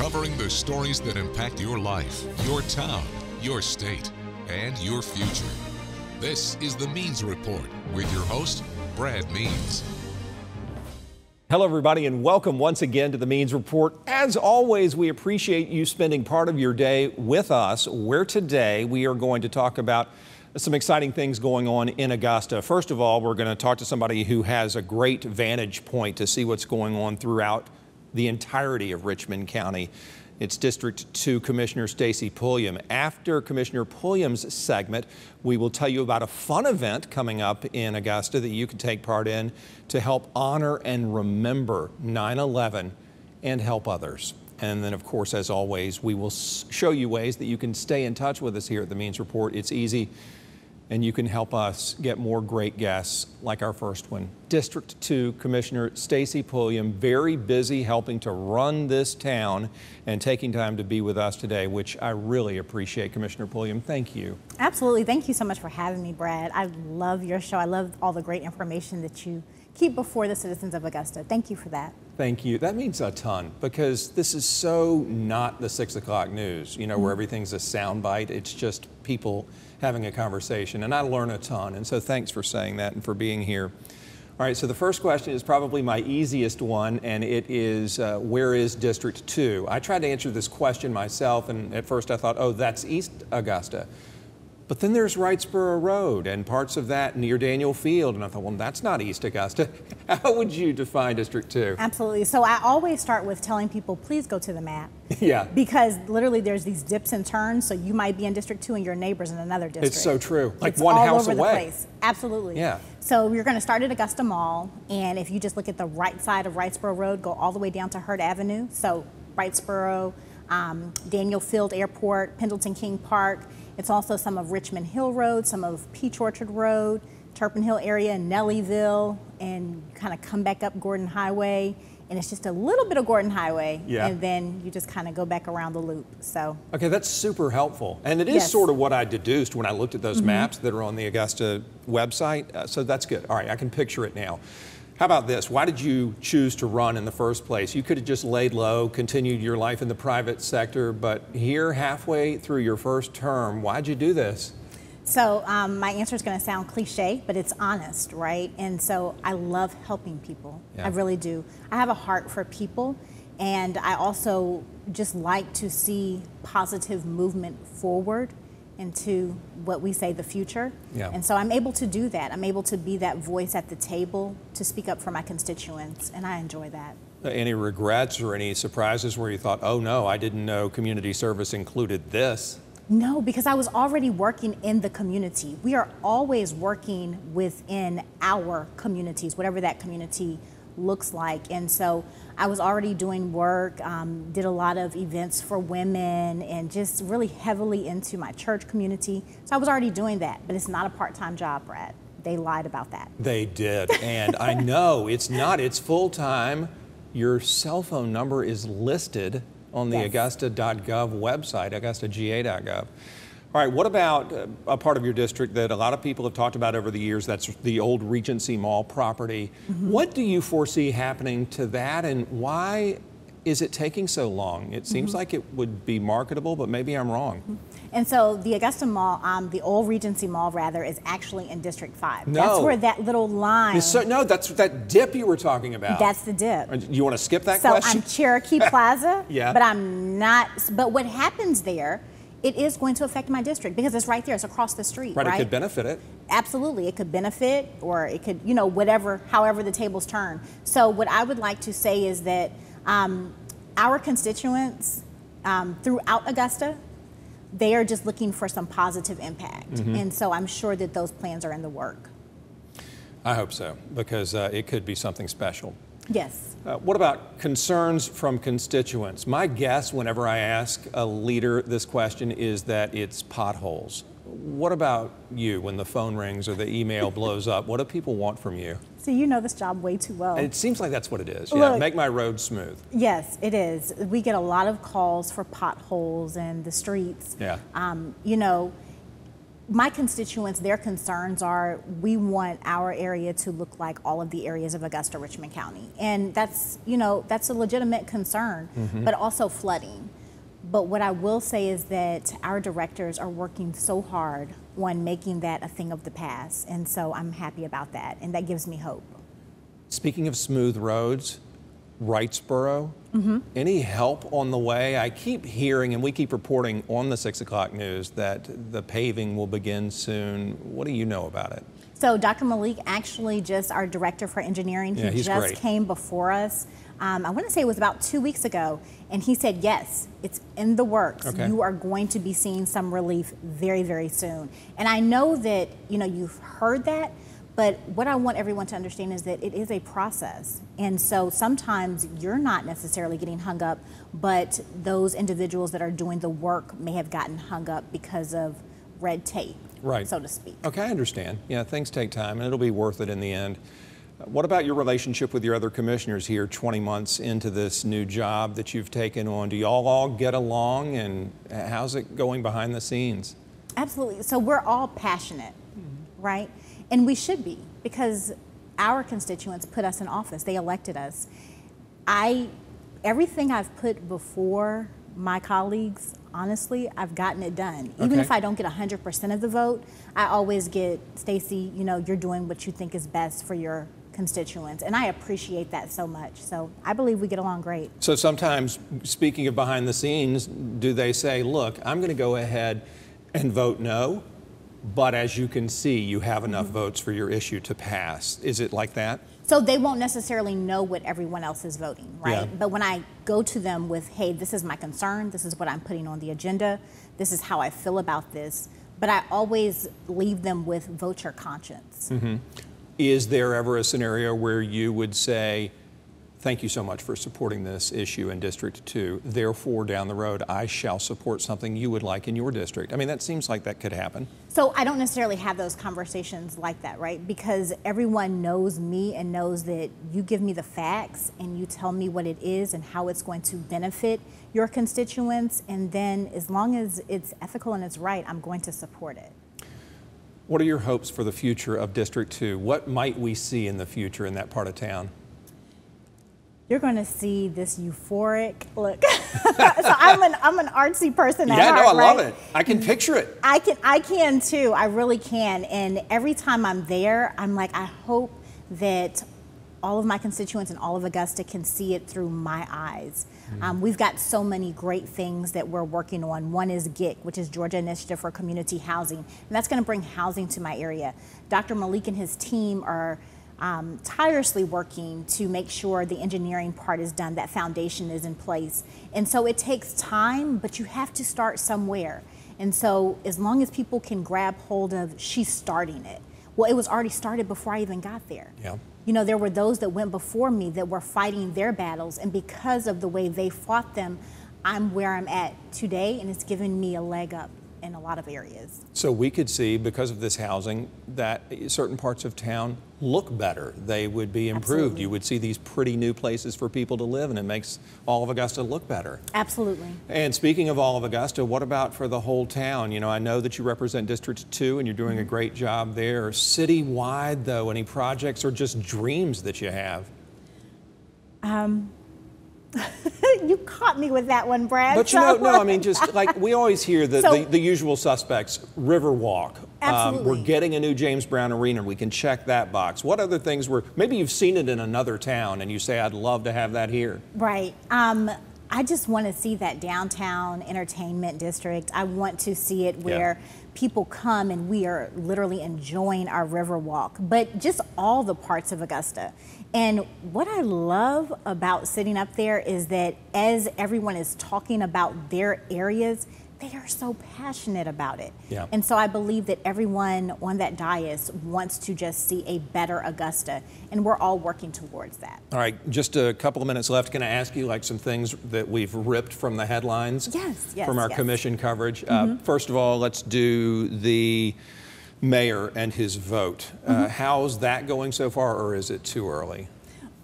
covering the stories that impact your life, your town, your state, and your future. This is the Means Report with your host, Brad Means. Hello, everybody, and welcome once again to the Means Report. As always, we appreciate you spending part of your day with us, where today we are going to talk about some exciting things going on in Augusta. First of all, we're going to talk to somebody who has a great vantage point to see what's going on throughout the entirety of Richmond County. It's District 2 Commissioner Stacy Pulliam. After Commissioner Pulliam's segment, we will tell you about a fun event coming up in Augusta that you can take part in to help honor and remember 9/11 and help others. And then, of course, as always, we will show you ways that you can stay in touch with us here at the Means Report. It's easy, and you can help us get more great guests like our first one. District 2 Commissioner Stacy Pulliam, very busy helping to run this town and taking time to be with us today, which I really appreciate. Commissioner Pulliam, thank you. Absolutely. Thank you so much for having me, Brad. I love your show. I love all the great information that you keep before the citizens of Augusta. Thank you for that. Thank you. That means a ton, because this is so not the 6 o'clock news, you know, where everything's a soundbite. It's just people having a conversation, and I learn a ton. And so thanks for saying that and for being here. All right, so the first question is probably my easiest one, and it is, where is District 2? I tried to answer this question myself, and at first I thought, oh, that's East Augusta. But then there's Wrightsboro Road and parts of that near Daniel Field, and I thought, well, that's not East Augusta. How would you define District 2? Absolutely. So I always start with telling people, please go to the map. Yeah. Because literally there's these dips and turns, so you might be in District 2 and your neighbor's in another district. It's so true. Like it's one all house over away. The place. Absolutely. Yeah. So we're going to start at Augusta Mall, and if you just look at the right side of Wrightsboro Road, go all the way down to Hurt Avenue. So Wrightsboro, Daniel Field Airport, Pendleton King Park. It's also some of Richmond Hill Road, some of Peach Orchard Road, Turpin Hill area, Nellyville, and kind of come back up Gordon Highway. And it's just a little bit of Gordon Highway, yeah. And then you just kind of go back around the loop. So okay, that's super helpful. And it is yes. sort of what I deduced when I looked at those maps that are on the Augusta website. So that's good. All right, I can picture it now. How about this? Why did you choose to run in the first place? You could have just laid low, continued your life in the private sector, but here halfway through your first term, why'd you do this? So my answer is going to sound cliche, but it's honest, right? And so I love helping people. Yeah. I really do. I have a heart for people, and I also just like to see positive movement forward into what we say the future. Yeah. And so I'm able to do that. I'm able to be that voice at the table to speak up for my constituents, and I enjoy that. Any regrets or any surprises where you thought, oh no, I didn't know community service included this? No, because I was already working in the community. We are always working within our communities, whatever that community looks like. And so I was already doing work, did a lot of events for women, and just really heavily into my church community. So I was already doing that, but it's not a part-time job, Brad. They lied about that. They did, and I know it's not, it's full-time. Your cell phone number is listed on the Augusta.gov website, augustaga.gov. All right, what about a part of your district that a lot of people have talked about over the years? That's the old Regency Mall property. What do you foresee happening to that, and why is it taking so long? It seems like it would be marketable, but maybe I'm wrong. And so the Augusta Mall, the old Regency Mall rather, is actually in District 5. No. That's where that little line. No, that's that dip you were talking about. That's the dip. You want to skip that so question? I'm Cherokee Plaza, yeah. But I'm not, but what happens there, it is going to affect my district because it's right there, it's across the street, right? It could benefit it. Absolutely, it could benefit, or it could, you know, whatever, however the tables turn. So what I would like to say is that our constituents throughout Augusta, they are just looking for some positive impact. And so I'm sure that those plans are in the work. I hope so, because it could be something special. Yes. What about concerns from constituents? My guess whenever I ask a leader this question is that it's potholes. What about you when the phone rings or the email blows up? What do people want from you? So you know this job way too well. It seems like that's what it is. Look, yeah, make my road smooth. Yes, it is. We get a lot of calls for potholes and the streets. Yeah. You know, my constituents, their concerns are, we want our area to look like all of the areas of Augusta, Richmond County. And that's, you know, that's a legitimate concern, but also flooding. But what I will say is that our directors are working so hard on making that a thing of the past. And so I'm happy about that. And that gives me hope. Speaking of smooth roads, Wrightsboro, any help on the way? I keep hearing, and we keep reporting on the 6 o'clock news, that the paving will begin soon. What do you know about it? So Dr. Malik, actually just our director for engineering, he just great. came before us. I want to say it was about 2 weeks ago, and he said, yes, it's in the works. Okay. You are going to be seeing some relief very, very soon. And I know that, you know, you've heard that, but what I want everyone to understand is that it is a process. And so sometimes you're not necessarily getting hung up, but those individuals that are doing the work may have gotten hung up because of red tape, right, so to speak. Okay, I understand. Yeah, things take time, and it'll be worth it in the end. What about your relationship with your other commissioners here 20 months into this new job that you've taken on? Do y'all all get along, and how's it going behind the scenes? Absolutely. So we're all passionate, right? And we should be, because our constituents put us in office. They elected us. Everything I've put before my colleagues, honestly, I've gotten it done. Even if I don't get 100% of the vote, I always get, Stacy, you know, you're doing what you think is best for your constituents. And I appreciate that so much. So I believe we get along great. So sometimes, speaking of behind the scenes, do they say, look, I'm going to go ahead and vote no, but as you can see, you have enough votes for your issue to pass? Is it like that? So they won't necessarily know what everyone else is voting, right? Yeah. But when I go to them with, hey, this is my concern, this is what I'm putting on the agenda, this is how I feel about this, but I always leave them with vote your conscience. Is there ever a scenario where you would say, thank you so much for supporting this issue in District 2, therefore down the road I shall support something you would like in your district? I mean, that seems like that could happen. So I don't necessarily have those conversations like that, right? Because everyone knows me and knows that you give me the facts and you tell me what it is and how it's going to benefit your constituents, and then as long as it's ethical and it's right, I'm going to support it. What are your hopes for the future of District 2? What might we see in the future in that part of town? You're going to see this euphoric look. So I'm an artsy person at heart, no, I right? love it. I can picture it. I can too. I really can. And every time I'm there, I'm like, I hope that all of my constituents and all of Augusta can see it through my eyes. We've got so many great things that we're working on. One is GIC, which is Georgia Initiative for Community Housing, and that's going to bring housing to my area. Dr. Malik and his team are tirelessly working to make sure the engineering part is done, that foundation is in place. And so it takes time, but you have to start somewhere. And so as long as people can grab hold of, she's starting it. Well, it was already started before I even got there. Yeah. You know, there were those that went before me that were fighting their battles, and because of the way they fought them, I'm where I'm at today, and it's given me a leg up in a lot of areas. So we could see, because of this housing, that certain parts of town look better. They would be improved. Absolutely. You would see these pretty new places for people to live, and it makes all of Augusta look better. Absolutely. And speaking of all of Augusta, what about for the whole town? You know, I know that you represent District 2 and you're doing a great job there. Citywide, though, any projects or just dreams that you have? You caught me with that one, Brad. But you know, no, I mean, just like we always hear the usual suspects, Riverwalk. Absolutely. We're getting a new James Brown Arena. We can check that box. What other things maybe you've seen it in another town and you say, I'd love to have that here? Right. I just want to see that downtown entertainment district. I want to see it where people come and we are literally enjoying our Riverwalk, but just all the parts of Augusta. And what I love about sitting up there is that as everyone is talking about their areas, they are so passionate about it. Yeah. And so I believe that everyone on that dais wants to just see a better Augusta, and we're all working towards that. All right, just a couple of minutes left. Can I ask you like some things that we've ripped from the headlines? Yes, from our commission coverage? First of all, let's do the mayor and his vote. How's that going so far, or is it too early?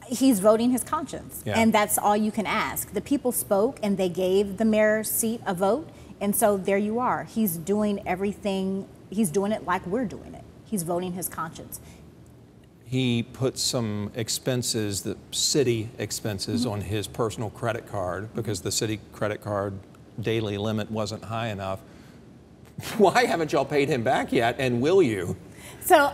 He's voting his conscience, Yeah. and that's all you can ask. The people spoke, and they gave the mayor's seat a vote, and so there you are. He's doing everything he's doing it like we're doing it. He's voting his conscience. He put some expenses, the city expenses, on his personal credit card because the city credit card daily limit wasn't high enough. Why haven't y'all paid him back yet, and will you? So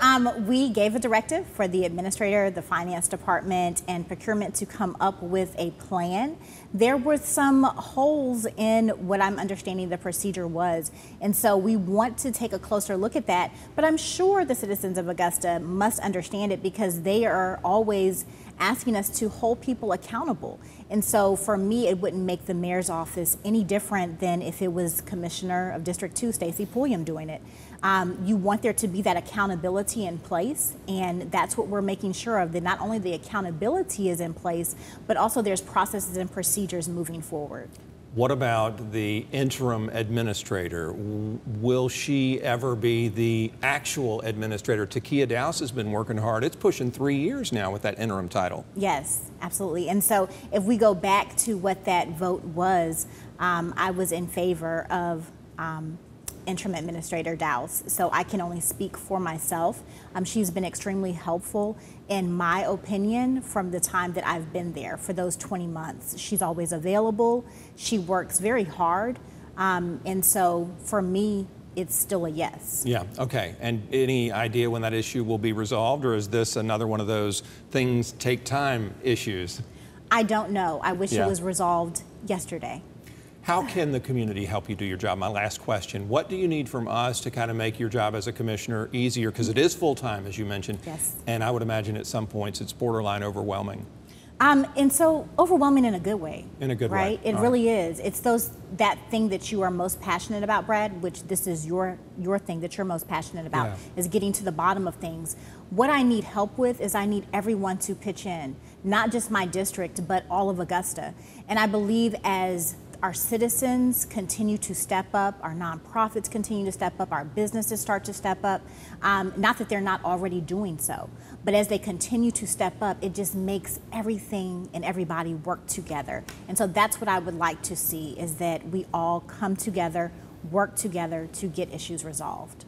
we gave a directive for the administrator, the finance department, and procurement to come up with a plan. There were some holes in what I'm understanding the procedure was, and so we want to take a closer look at that. But I'm sure the citizens of Augusta must understand it because they are always asking us to hold people accountable. And so for me, it wouldn't make the mayor's office any different than if it was Commissioner of District 2, Stacy Pulliam, doing it. You want there to be that accountability in place, and that's what we're making sure of, that not only the accountability is in place, but also there's processes and procedures moving forward. What about the interim administrator? Will she ever be the actual administrator? Takia Dowse has been working hard. It's pushing 3 years now with that interim title. Yes, absolutely. And so if we go back to what that vote was, I was in favor of interim administrator Dowse. So I can only speak for myself. She's been extremely helpful, in my opinion, from the time that I've been there for those 20 months. She's always available. She works very hard. And so for me, it's still a yes. Yeah, okay. And any idea when that issue will be resolved, or is this another one of those things take time issues? I don't know. I wish it was resolved yesterday. How can the community help you do your job? My last question. What do you need from us to kind of make your job as a commissioner easier? Because it is full-time, as you mentioned. Yes. And I would imagine at some points it's borderline overwhelming. And so overwhelming in a good way. In a good way. Right? It really is. It's that thing that you are most passionate about, Brad, which this is your thing that you're most passionate about, is getting to the bottom of things. What I need help with is I need everyone to pitch in, not just my district, but all of Augusta. And I believe as our citizens continue to step up, our nonprofits continue to step up, our businesses start to step up, not that they're not already doing so, but as they continue to step up, it just makes everything and everybody work together. And so that's what I would like to see, is that we all come together, work together to get issues resolved.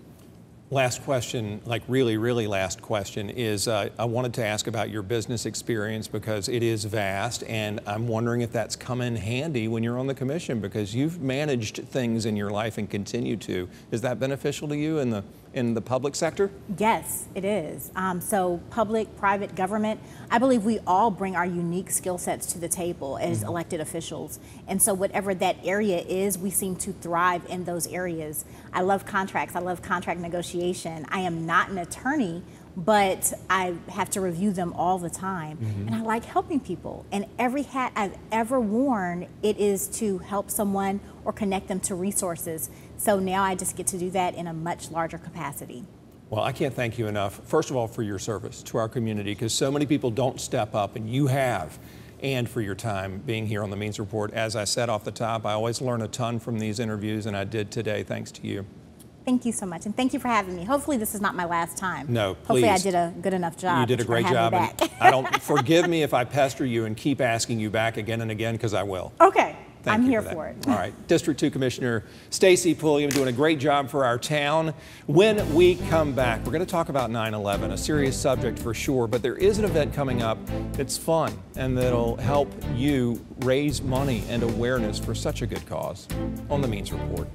Last question, like really, really last question, is I wanted to ask about your business experience because it is vast, and I'm wondering if that's come in handy when you're on the commission, because you've managed things in your life and continue to. Is that beneficial to you in the public sector? Yes, it is. So public, private, government, I believe we all bring our unique skill sets to the table as elected officials. And so whatever that area is, we seem to thrive in those areas. I love contracts. I love contract negotiation. I am not an attorney, but I have to review them all the time. And I like helping people. And every hat I've ever worn, it is to help someone or connect them to resources. So now I just get to do that in a much larger capacity. Well, I can't thank you enough, first of all, for your service to our community, because so many people don't step up, and you have, and for your time being here on the Means Report. As I said off the top, I always learn a ton from these interviews, and I did today, thanks to you. Thank you so much, and thank you for having me. Hopefully this is not my last time. No, please. Hopefully I did a good enough job. You did a great job, and I don't, forgive me if I pester you and keep asking you back again and again, because I will. Okay. Thank I'm you here for it. All right, District 2 Commissioner Stacy Pulliam doing a great job for our town. When we come back, we're going to talk about 9/11, a serious subject for sure, but there is an event coming up that's fun and that'll help you raise money and awareness for such a good cause on the Means Report.